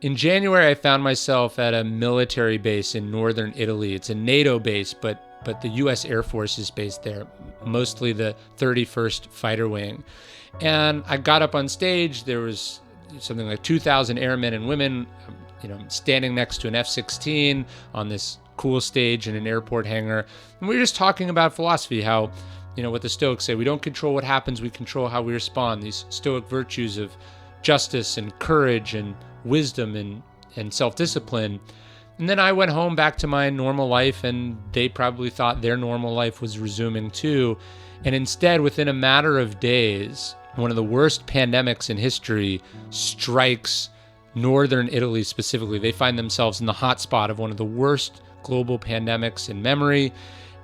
In January, I found myself at a military base in northern Italy. It's a NATO base, but the U.S. Air Force is based there, mostly the 31st Fighter Wing. And I got up on stage. There was something like 2,000 airmen and women, standing next to an F-16 on this cool stage in an airport hangar. And we were just talking about philosophy, how, what the Stoics say, we don't control what happens, we control how we respond. These Stoic virtues of justice and courage and wisdom and self-discipline. And then I went home back to my normal life, and they probably thought their normal life was resuming too. And instead, within a matter of days, one of the worst pandemics in history strikes northern Italy specifically. They find themselves in the hotspot of one of the worst global pandemics in memory,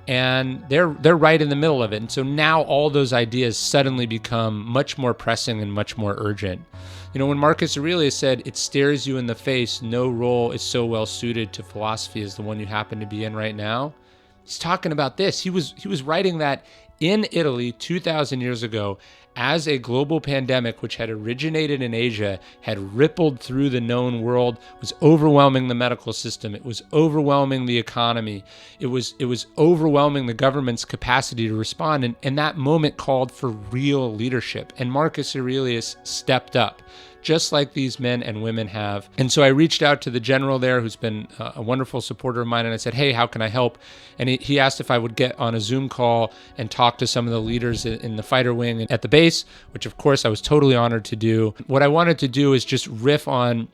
and they're right in the middle of it. And so now all those ideas suddenly become much more pressing and much more urgent. When Marcus Aurelius said, "It stares you in the face, no role is so well suited to philosophy as the one you happen to be in right now," he's talking about this. He was writing that in Italy 2,000 years ago, as a global pandemic which had originated in Asia, had rippled through the known world, was overwhelming the medical system. It was overwhelming the economy. It was overwhelming the government's capacity to respond. And that moment called for real leadership. And Marcus Aurelius stepped up, just like these men and women have. And so I reached out to the general there, who's been a wonderful supporter of mine, and I said, "Hey, how can I help?" And he asked if I would get on a Zoom call and talk to some of the leaders in the fighter wing at the base, which of course I was totally honored to do. What I wanted to do is just riff on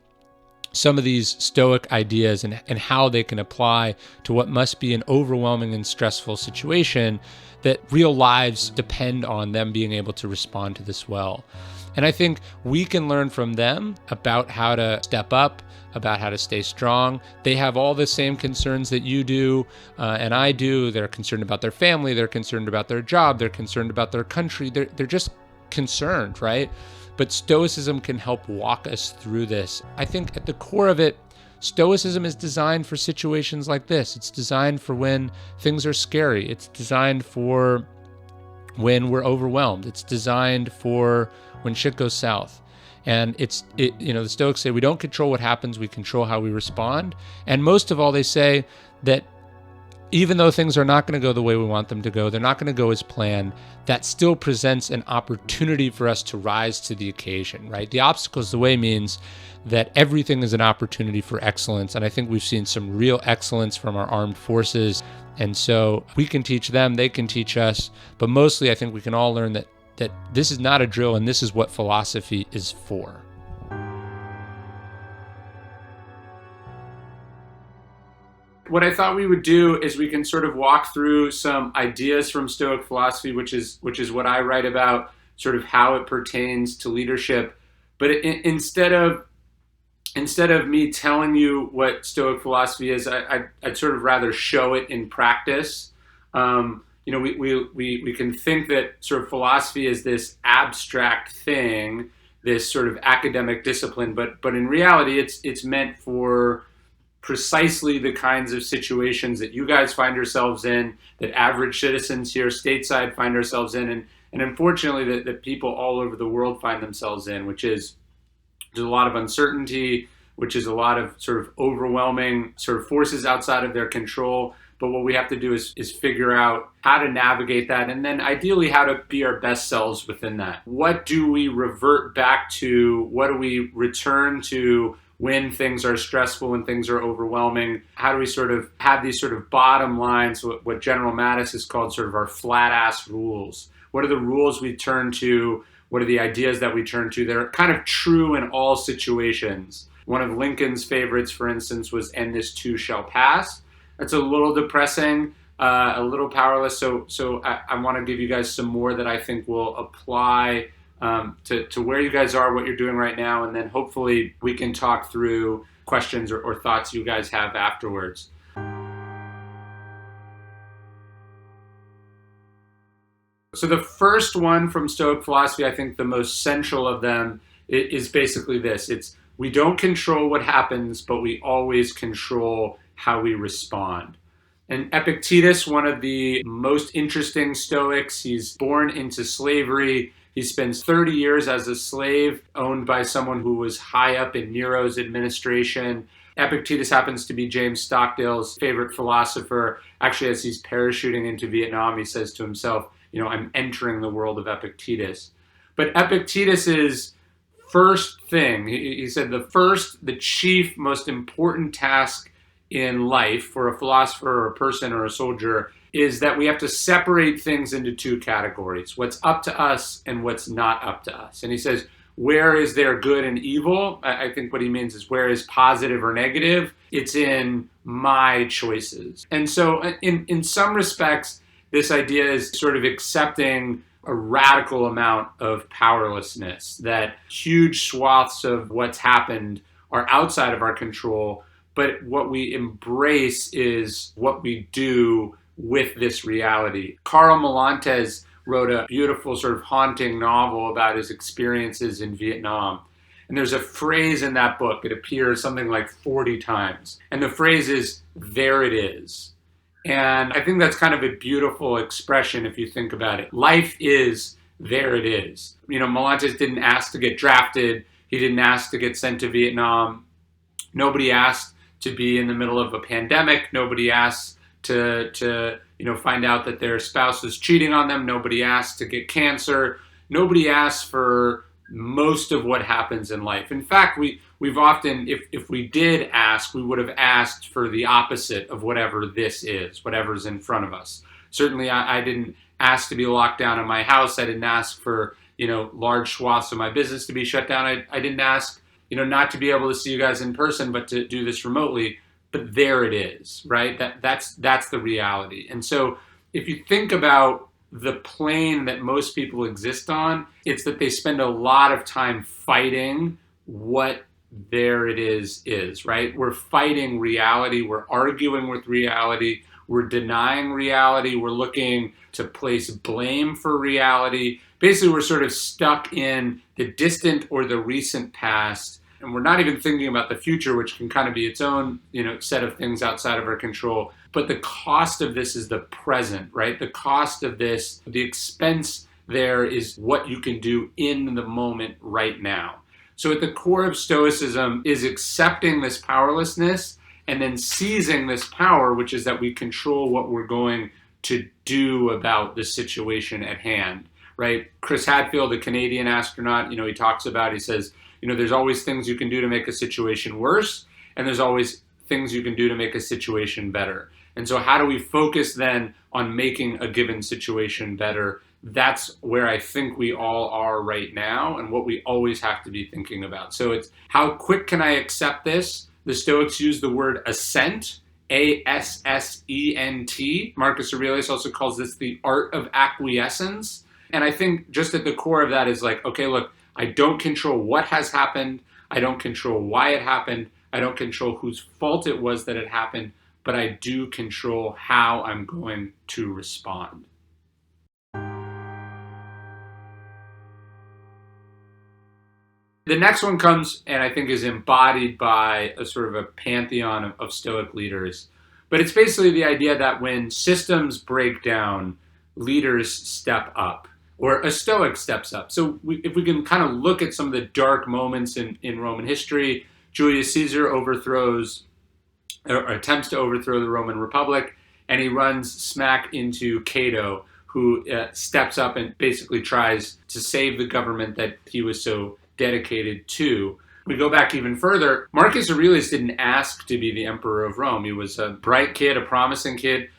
some of these Stoic ideas and how they can apply to what must be an overwhelming and stressful situation that real lives depend on them being able to respond to this well. And I think we can learn from them about how to step up, about how to stay strong. They have all the same concerns that you do and I do. They're concerned about their family. They're concerned about their job. They're concerned about their country. They're just concerned, right? But Stoicism can help walk us through this. I think at the core of it, Stoicism is designed for situations like this. It's designed for when things are scary. It's designed for when we're overwhelmed. It's designed for when shit goes south. And the Stoics say we don't control what happens, we control how we respond. And most of all, they say that even though things are not going to go the way we want them to go, they're not going to go as planned, that still presents an opportunity for us to rise to the occasion, right? The obstacles the way means that everything is an opportunity for excellence. And I think we've seen some real excellence from our armed forces. And so we can teach them, they can teach us. But mostly, I think we can all learn that this is not a drill, and this is what philosophy is for. What I thought we would do is we can sort of walk through some ideas from Stoic philosophy, which is what I write about, sort of how it pertains to leadership. But instead of me telling you what Stoic philosophy is, I'd sort of rather show it in practice. We can think that sort of philosophy is this abstract thing, this sort of academic discipline, but in reality, it's meant for precisely the kinds of situations that you guys find yourselves in, that average citizens here stateside find ourselves in, and unfortunately that people all over the world find themselves in, which is there's a lot of uncertainty, which is a lot of sort of overwhelming sort of forces outside of their control. But what we have to do is figure out how to navigate that, and then ideally how to be our best selves within that. What do we revert back to? What do we return to when things are stressful, when things are overwhelming? How do we sort of have these sort of bottom lines, what General Mattis has called sort of our flat ass rules? What are the rules we turn to? What are the ideas that we turn to that are kind of true in all situations? One of Lincoln's favorites, for instance, was "and this too shall pass." That's a little depressing, a little powerless. So I want to give you guys some more that I think will apply to where you guys are, what you're doing right now, and then hopefully we can talk through questions or thoughts you guys have afterwards. So the first one from Stoic philosophy, I think the most central of them, is basically this. It's we don't control what happens, but we always control how we respond. And Epictetus, one of the most interesting Stoics, he's born into slavery. He spends 30 years as a slave owned by someone who was high up in Nero's administration. Epictetus happens to be James Stockdale's favorite philosopher. Actually, as he's parachuting into Vietnam, he says to himself, I'm entering the world of Epictetus. But Epictetus's first thing, he said the chief, most important task in life for a philosopher or a person or a soldier is that we have to separate things into two categories, what's up to us and what's not up to us. And he says, where is there good and evil? I think what he means is where is positive or negative? It's in my choices. And so in some respects, this idea is sort of accepting a radical amount of powerlessness, that huge swaths of what's happened are outside of our control, but what we embrace is what we do with this reality. Karl Mallantes wrote a beautiful sort of haunting novel about his experiences in Vietnam. And there's a phrase in that book, it appears something like 40 times. And the phrase is, there it is. And I think that's kind of a beautiful expression if you think about it. Life is, there it is. Mallantes didn't ask to get drafted. He didn't ask to get sent to Vietnam. Nobody asked to be in the middle of a pandemic. Nobody asked to find out that their spouse was cheating on them. Nobody asked to get cancer. Nobody asked for most of what happens in life. In fact, we've often, if we did ask, we would have asked for the opposite of whatever this is, whatever's in front of us. Certainly, I didn't ask to be locked down in my house. I didn't ask for, large swaths of my business to be shut down. I didn't ask, not to be able to see you guys in person, but to do this remotely. But there it is, right? That's the reality. And so if you think about the plane that most people exist on, it's that they spend a lot of time fighting what there it is, right? We're fighting reality. We're arguing with reality. We're denying reality. We're looking to place blame for reality. Basically, we're sort of stuck in the distant or the recent past. And we're not even thinking about the future, which can kind of be its own, set of things outside of our control. But the cost of this is the present, right? The cost of this, the expense there is what you can do in the moment right now. So at the core of Stoicism is accepting this powerlessness and then seizing this power, which is that we control what we're going to do about the situation at hand, right? Chris Hadfield, a Canadian astronaut, he talks about, he says, there's always things you can do to make a situation worse, and there's always things you can do to make a situation better. And so how do we focus then on making a given situation better? That's where I think we all are right now and what we always have to be thinking about. So it's how quick can I accept this? The Stoics use the word assent, A-S-S-E-N-T. Marcus Aurelius also calls this the art of acquiescence. And I think just at the core of that is like, okay, look, I don't control what has happened. I don't control why it happened. I don't control whose fault it was that it happened, but I do control how I'm going to respond. The next one comes, and I think is embodied by a sort of a pantheon of Stoic leaders. But it's basically the idea that when systems break down, leaders step up. Or a Stoic steps up. So if we can kind of look at some of the dark moments in Roman history, Julius Caesar overthrows or attempts to overthrow the Roman Republic, and he runs smack into Cato, who steps up and basically tries to save the government that he was so dedicated to. We go back even further. Marcus Aurelius didn't ask to be the emperor of Rome. He was a bright kid, a promising kid.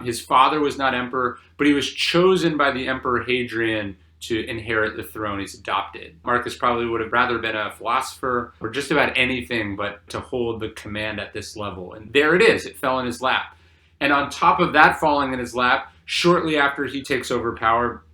His father was not emperor, but he was chosen by the Emperor Hadrian to inherit the throne. He's adopted. Marcus probably would have rather been a philosopher or just about anything but to hold the command at this level. And there it is. It fell in his lap. And on top of that falling in his lap, shortly after he takes over power,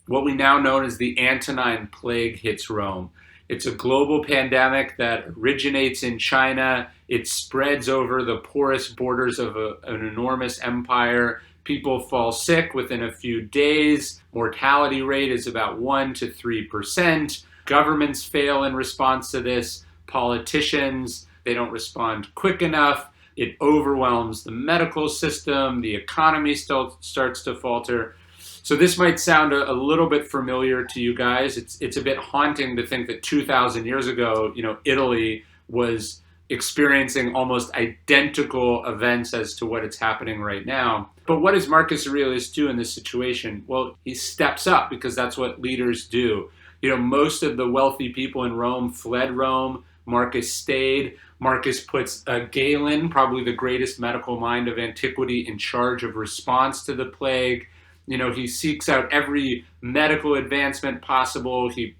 what we now know as the Antonine Plague hits Rome. It's a global pandemic that originates in China. It spreads over the porous borders of an enormous empire. People fall sick within a few days. Mortality rate is about 1 to 3%. Governments fail in response to this. Politicians, they don't respond quick enough. It overwhelms the medical system. The economy still starts to falter. So this might sound a little bit familiar to you guys. It's a bit haunting to think that 2,000 years ago, Italy was experiencing almost identical events as to what it's happening right now. But what does Marcus Aurelius do in this situation? Well, he steps up because that's what leaders do. Most of the wealthy people in Rome fled Rome. Marcus stayed. Marcus puts Galen, probably the greatest medical mind of antiquity, in charge of response to the plague. He seeks out every medical advancement possible. He,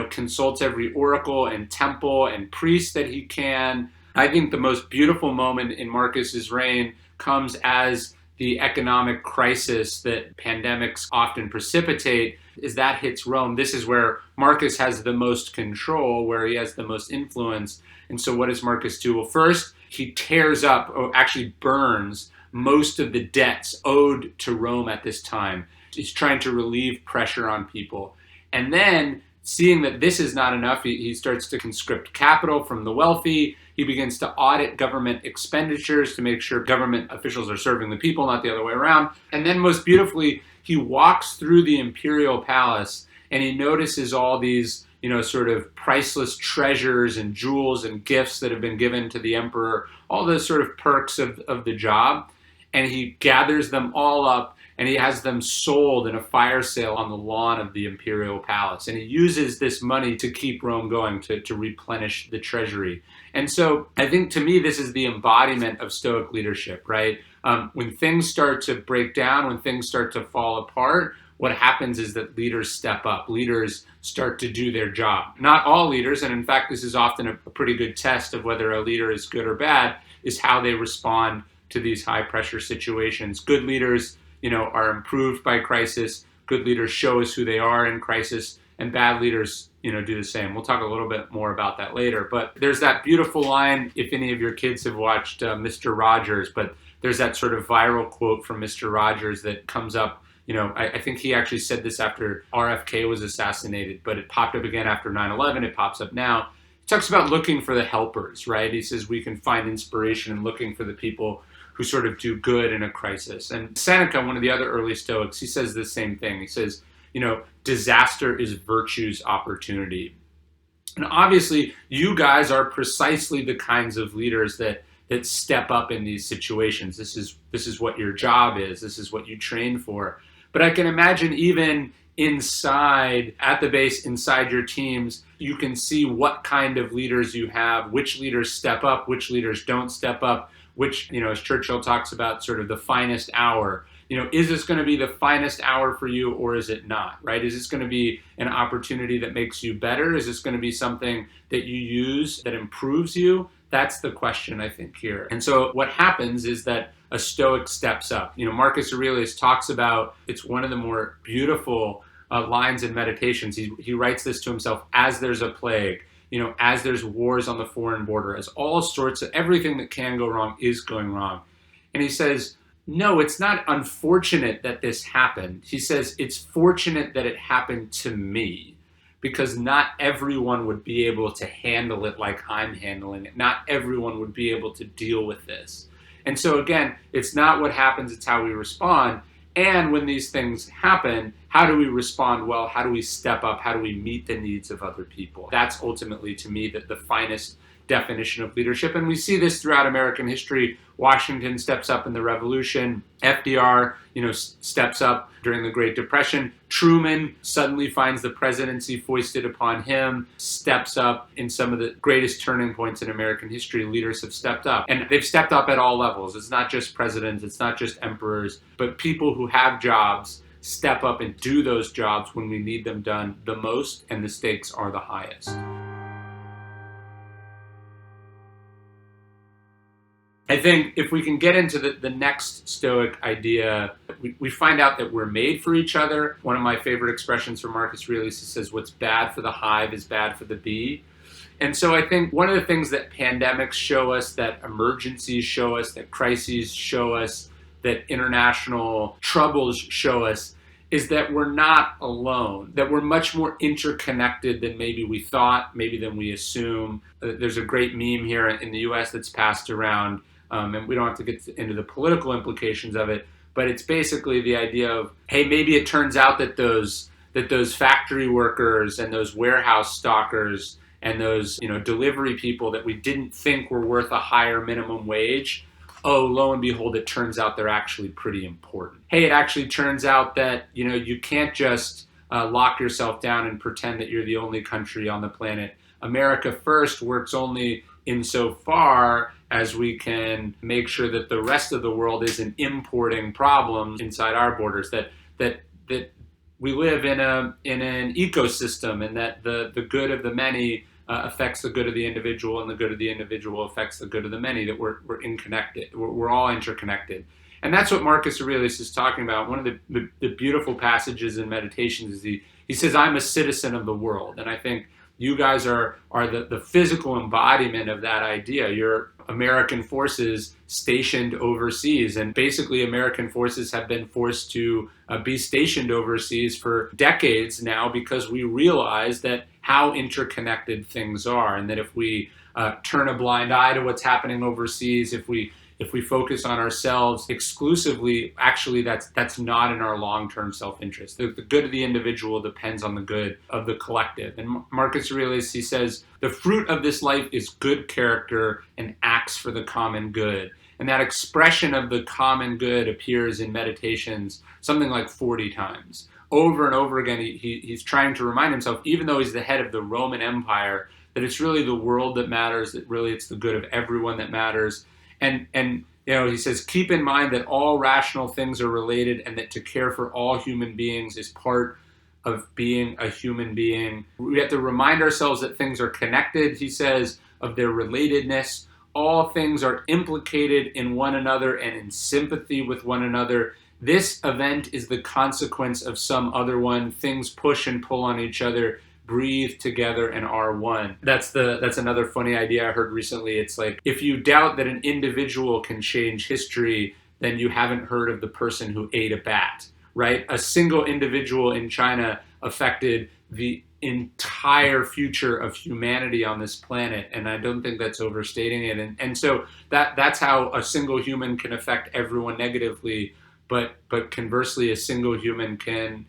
consults every oracle and temple and priest that he can. I think the most beautiful moment in Marcus's reign comes as the economic crisis that pandemics often precipitate, as that hits Rome. This is where Marcus has the most control, where he has the most influence. And so what does Marcus do? Well, first, he tears up, or actually burns, most of the debts owed to Rome at this time. He's trying to relieve pressure on people. And then, seeing that this is not enough, he starts to conscript capital from the wealthy. He begins to audit government expenditures to make sure government officials are serving the people, not the other way around. And then most beautifully, he walks through the imperial palace and he notices all these, sort of priceless treasures and jewels and gifts that have been given to the emperor, all the sort of perks of the job. And he gathers them all up and he has them sold in a fire sale on the lawn of the imperial palace. And he uses this money to keep Rome going, to replenish the treasury. And so I think, to me, this is the embodiment of Stoic leadership, right? When things start to break down, when things start to fall apart, what happens is that leaders step up. Leaders start to do their job. Not all leaders, and in fact, this is often a pretty good test of whether a leader is good or bad, is how they respond to these high pressure situations. Good leaders, are improved by crisis. Good leaders show us who they are in crisis, and bad leaders, do the same. We'll talk a little bit more about that later. But there's that beautiful line, if any of your kids have watched Mr. Rogers, but there's that sort of viral quote from Mr. Rogers that comes up. I think he actually said this after RFK was assassinated, but it popped up again after 9/11. It pops up now. He talks about looking for the helpers, right? He says we can find inspiration in looking for the people who sort of do good in a crisis. And Seneca, one of the other early Stoics, he says the same thing. He says, disaster is virtue's opportunity. And obviously, you guys are precisely the kinds of leaders that step up in these situations. This is what your job is. This is what you train for. But I can imagine even inside, at the base, inside your teams, you can see what kind of leaders you have, which leaders step up, which leaders don't step up, which, as Churchill talks about, sort of the finest hour. Is this going to be the finest hour for you, or is it not, right? Is this going to be an opportunity that makes you better? Is this going to be something that you use that improves you? That's the question, I think, here. And so what happens is that a Stoic steps up. Marcus Aurelius talks about, it's one of the more beautiful lines in Meditations. He writes this to himself: as there's a plague, as there's wars on the foreign border, as all sorts of everything that can go wrong is going wrong. And he says, no, it's not unfortunate that this happened. He says, it's fortunate that it happened to me, because not everyone would be able to handle it like I'm handling it. Not everyone would be able to deal with this. And so again, it's not what happens, it's how we respond. And when these things happen, how do we respond well? How do we step up? How do we meet the needs of other people? That's ultimately, to me, the finest definition of leadership. And we see this throughout American history. Washington steps up in the Revolution. FDR, steps up during the Great Depression. Truman suddenly finds the presidency foisted upon him, steps up in some of the greatest turning points in American history. Leaders have stepped up, and they've stepped up at all levels. It's not just presidents, it's not just emperors, but people who have jobs step up and do those jobs when we need them done the most and the stakes are the highest. I think if we can get into the next Stoic idea, we find out that we're made for each other. One of my favorite expressions from Marcus Aurelius says, what's bad for the hive is bad for the bee. And so I think one of the things that pandemics show us, that emergencies show us, that crises show us, that international troubles show us, is that we're not alone, that we're much more interconnected than maybe we thought, maybe than we assume. There's a great meme here in the US that's passed around, and we don't have to get into the political implications of it, but it's basically the idea of, hey, maybe it turns out that those factory workers and those warehouse stockers and those, delivery people that we didn't think were worth a higher minimum wage, oh, lo and behold, it turns out they're actually pretty important. Hey, it actually turns out that, you can't just lock yourself down and pretend that you're the only country on the planet. America First works only insofar as we can make sure that the rest of the world isn't importing problems inside our borders, that we live in an ecosystem, and that the good of the many affects the good of the individual, and the good of the individual affects the good of the many, that we're interconnected. We're all interconnected. And that's what Marcus Aurelius is talking about. One of the beautiful passages in Meditations is he says, I'm a citizen of the world. And I think you guys are the physical embodiment of that idea. You're American forces stationed overseas. And basically, American forces have been forced to be stationed overseas for decades now, because we realize that how interconnected things are. And that if we turn a blind eye to what's happening overseas, if we focus on ourselves exclusively, actually that's not in our long-term self-interest. The good of the individual depends on the good of the collective. And Marcus Aurelius, he says, the fruit of this life is good character and acts for the common good. And that expression of the common good appears in Meditations something like 40 times. Over and over again, he's trying to remind himself, even though he's the head of the Roman Empire, that it's really the world that matters, that really it's the good of everyone that matters. And he says, keep in mind that all rational things are related, and that to care for all human beings is part of being a human being. We have to remind ourselves that things are connected, he says, of their relatedness. All things are implicated in one another and in sympathy with one another. This event is the consequence of some other one. Things push and pull on each other, breathe together, and are one. That's another funny idea I heard recently. It's like, if you doubt that an individual can change history, then you haven't heard of the person who ate a bat, right? A single individual in China affected the entire future of humanity on this planet, and I don't think that's overstating it. And so that's how a single human can affect everyone negatively, but conversely, a single human can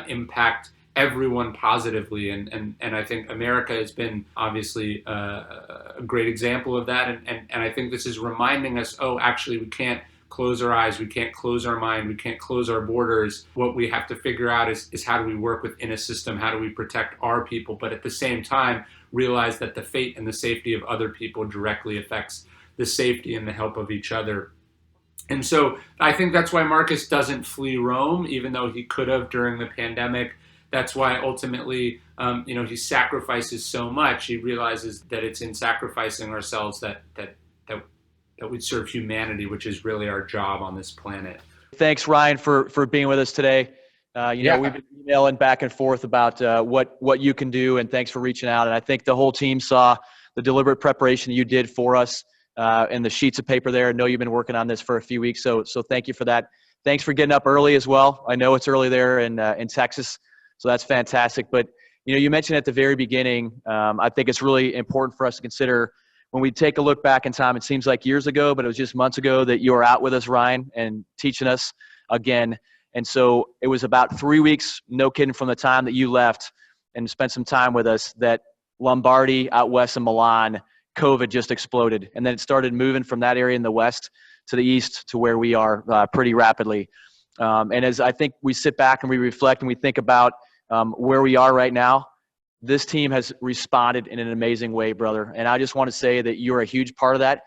impact everyone positively, and I think America has been obviously a great example of that, and I think this is reminding us, oh, actually, we can't close our eyes, we can't close our mind, we can't close our borders. What we have to figure out is how do we work within a system, how do we protect our people, but at the same time realize that the fate and the safety of other people directly affects the safety and the help of each other. And so I think that's why Marcus doesn't flee Rome, even though he could have during the pandemic. That's why ultimately, he sacrifices so much. He realizes that it's in sacrificing ourselves that we serve humanity, which is really our job on this planet. Thanks, Ryan, for being with us today. We've been emailing back and forth about what you can do, and thanks for reaching out. And I think the whole team saw the deliberate preparation you did for us and the sheets of paper there. I know you've been working on this for a few weeks, so thank you for that. Thanks for getting up early as well. I know it's early there in Texas. So that's fantastic. But, you mentioned at the very beginning, I think it's really important for us to consider when we take a look back in time. It seems like years ago, but it was just months ago that you were out with us, Ryan, and teaching us again. And so it was about 3 weeks, no kidding, from the time that you left and spent some time with us, that Lombardy out west of Milan, COVID just exploded. And then it started moving from that area in the west to the east to where we are pretty rapidly. And as I think we sit back and we reflect and we think about where we are right now, this team has responded in an amazing way, brother. And I just want to say that you're a huge part of that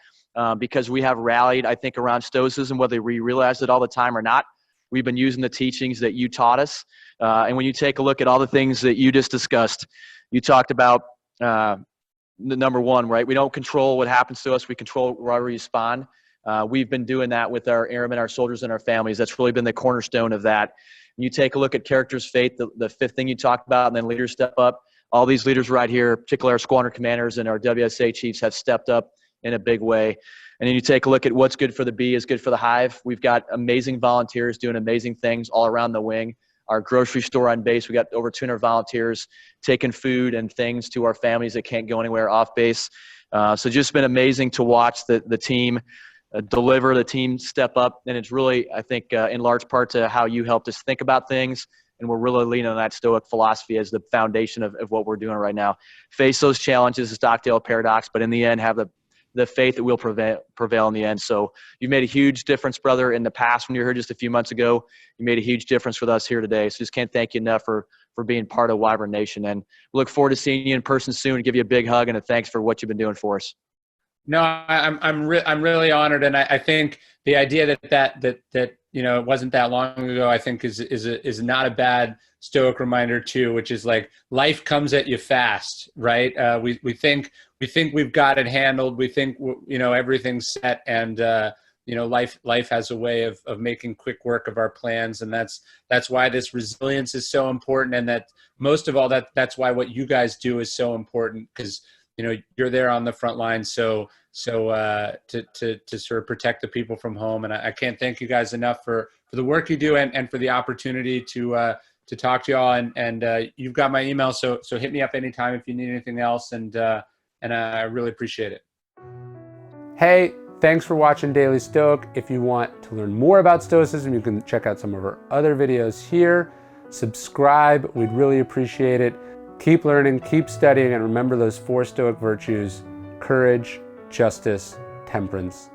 because we have rallied, I think, around Stoicism, whether we realize it all the time or not. We've been using the teachings that you taught us. And when you take a look at all the things that you just discussed, you talked about number one, right? We don't control what happens to us. We control where we respond. We've been doing that with our airmen, our soldiers, and our families. That's really been the cornerstone of that. You take a look at character's fate, the fifth thing you talked about, and then leaders step up. All these leaders right here, particularly our squadron commanders and our WSA chiefs, have stepped up in a big way. And then you take a look at what's good for the bee is good for the hive. We've got amazing volunteers doing amazing things all around the wing. Our grocery store on base, we got over 200 volunteers taking food and things to our families that can't go anywhere off base. So just been amazing to watch the team deliver, the team step up. And it's really, I think, in large part to how you helped us think about things. And we're really leaning on that Stoic philosophy as the foundation of what we're doing right now. Face those challenges, the Stockdale paradox, but in the end, have the faith that will prevail in the end. So you've made a huge difference, brother, in the past when you were here just a few months ago. You made a huge difference with us here today. So just can't thank you enough for being part of Wyvern Nation. And look forward to seeing you in person soon and give you a big hug and a thanks for what you've been doing for us. No, I'm really honored, and I think the idea that it wasn't that long ago, I think is not a bad Stoic reminder too, which is like life comes at you fast, right? We think we've got it handled. We think everything's set, and life has a way of making quick work of our plans, and that's why this resilience is so important, and that most of all that's why what you guys do is so important, because you're there on the front line, so to sort of protect the people from home. And I can't thank you guys enough for the work you do and for the opportunity to talk to y'all. And you've got my email, so hit me up anytime if you need anything else. And I really appreciate it. Hey, thanks for watching Daily Stoic. If you want to learn more about Stoicism, you can check out some of our other videos here. Subscribe, we'd really appreciate it. Keep learning, keep studying, and remember those 4 Stoic virtues: courage, justice, temperance,